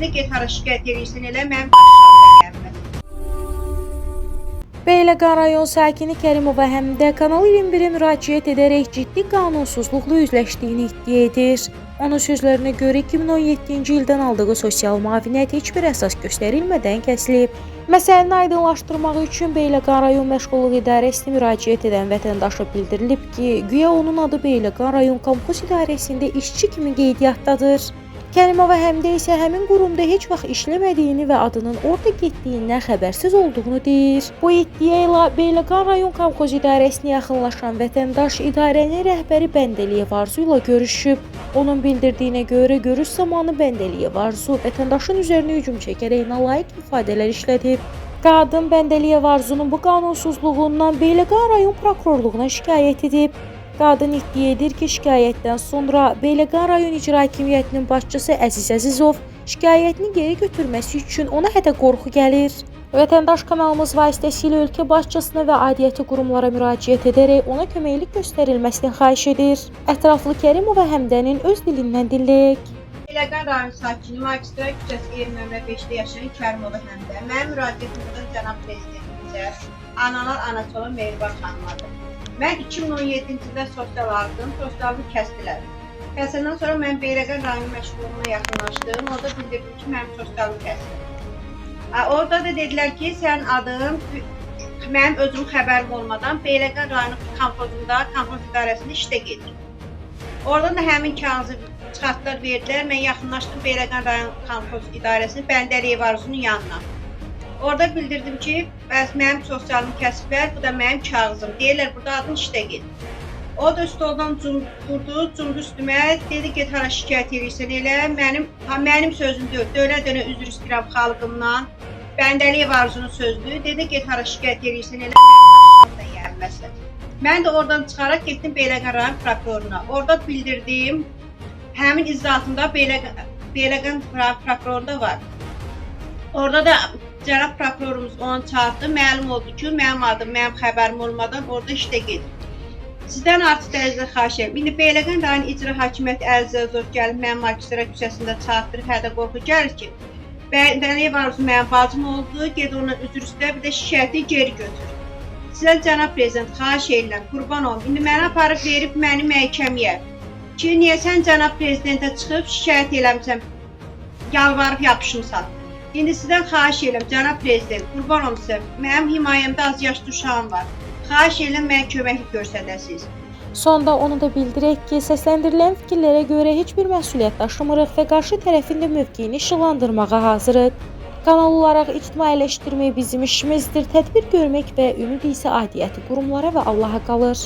Dedi get hara şikayət edirsən elə mənim başıma da gəlməz. Beyləqan rayon sakini Kərimova həm də Kanal 21-ə müraciət edərək ciddi qanunsuzluqla üzləşdiyini iddia edir. Onun sözlərinə görə 2017-ci ildən aldığı sosial müavinət heç bir əsas göstərilmədən kəsilib. Məsələni aydınlaşdırmaq üçün Beyləqan rayon məşğulluq idarəsinə müraciət edən vətəndaşa bildirilib ki, güya onun adı Beyləqan rayon kolxoz idarəsində işçi kimi qeydiyyatdadır. Kərimova həm də isə həmin qurumda heç vaxt işləmədiyini və adının orada getdiyindən xəbərsiz olduğunu deyir. Bu iddia ilə Beyləqan rayon kolxoz idarəsinə yaxınlaşan vətəndaş idarənin rəhbəri Bəndəliyev Arzu ilə görüşüb. Onun bildirdiyinə görə görüş zamanı Bəndəliyev Arzu vətəndaşın üzərinə hücum çəkərək nalayiq ifadələr işlədib. Qadın Bəndəliyev Arzunun bu qanunsuzluğundan Beyləqan rayon prokurorluğuna şikayət edib. Qadın iddia edir ki, şikayətdən sonra Beyləqan rayon icra hakimiyyətinin başçısı Əziz Əzizov şikayətini geri götürməsi üçün ona hətta qorxu gəlir. Vətəndaş kanalımız vasitəsilə ölkə başçısına və aidiyyəti qurumlara müraciət edərək ona köməklik göstərilməsini xahiş edir. Ətraflı Kərimova Həmdənin öz dilindən dinləyək. Beyləqan rayon sakini Magistrat küçəsi 20 nömrə 5-də yaşayan Kərimova Həmdə. Mənim müraciətimdən cənab prezidentimizə Analar Anası olan Mehriban xanımadır. Mən 2017-ci ildə sosial aldım, sosialını kəsdilər. Kəsəndən sonra mən Beyləqan rayon məşğulluğuna yaxınlaşdım. Orada bildirdim ki, mənim sosialını kəsdilər. Orada da dedilər ki, sənin adın, mənim özüm xəbərim olmadan Beyləqan rayon kolxozunda, kolxoz idarəsində işdə gedir. Oradan da həmin kağızı çıxartdılar, verdilər. Mən yaxınlaşdım Beyləqan rayon kolxoz idarəsinin Bəndəliyev Arzunun yanına. Orada bildirdim ki, bəs mənim sosialımı kəsiblər, bu da mənim kağızım. Deyirlər, burada adın işdə gedir. O da stoldan durdu, cumdu üstümə, dedi, get hara şikayət edirsən elə. Mənim sözüm deyil, dönə-dönə üzr istəyirəm xalqımdan. Bəndəliyev Arzunun sözdür, dedi, get hara şikayət edirsən elə, mənim başıma da gəlməsin. Mən də oradan çıxaraq getdim Beyləqan rayon prokuroruna. Orada bildirdim, həmin izahatında Beyləqan rayon prokurorunda var. Orada da cənab prokurorumuz onu çağırdı. Məlum oldu ki, mənim adım, mənim xəbərim olmadan orada işdə gedir. Sizdən artıq dərəcədə xahiş edirəm. İndi Beyləqan rayon icra hakimiyyəti Əzizov gəlib mənim Magistrat küçəsində çağırtdırıb, hədə qorxu gəlir ki, Bəndəliyev Arzu mənim bacım oldu, ged ondan üzr istə, bir də şikayəti geri götür. Sizə cənab prezident xahiş edirəm, qurban olum. İndi məni aparıb verib məni məhkəməyə ki, niyə sən cənab prezidentə çıxıb şikayət eləmişsən, yalvarıb yapışmısan. İndi sizdən xahiş edirəm, cənab prezident, qurban olum sizə. Mənim himayəmdə az yaşlı uşağım var. Xahiş edirəm, mənə köməklik göstərəsiniz. Sonda onu da bildirək ki, səsləndirilən fikirlərə görə heç bir məsuliyyət daşımırıq və qarşı tərəfin də mövqeyini işıqlandırmağa hazırıq. Kanal olaraq ictimailəşdirmək bizim işimizdir, tədbir görmək və ümid isə aidiyyəti qurumlara və Allaha qalır.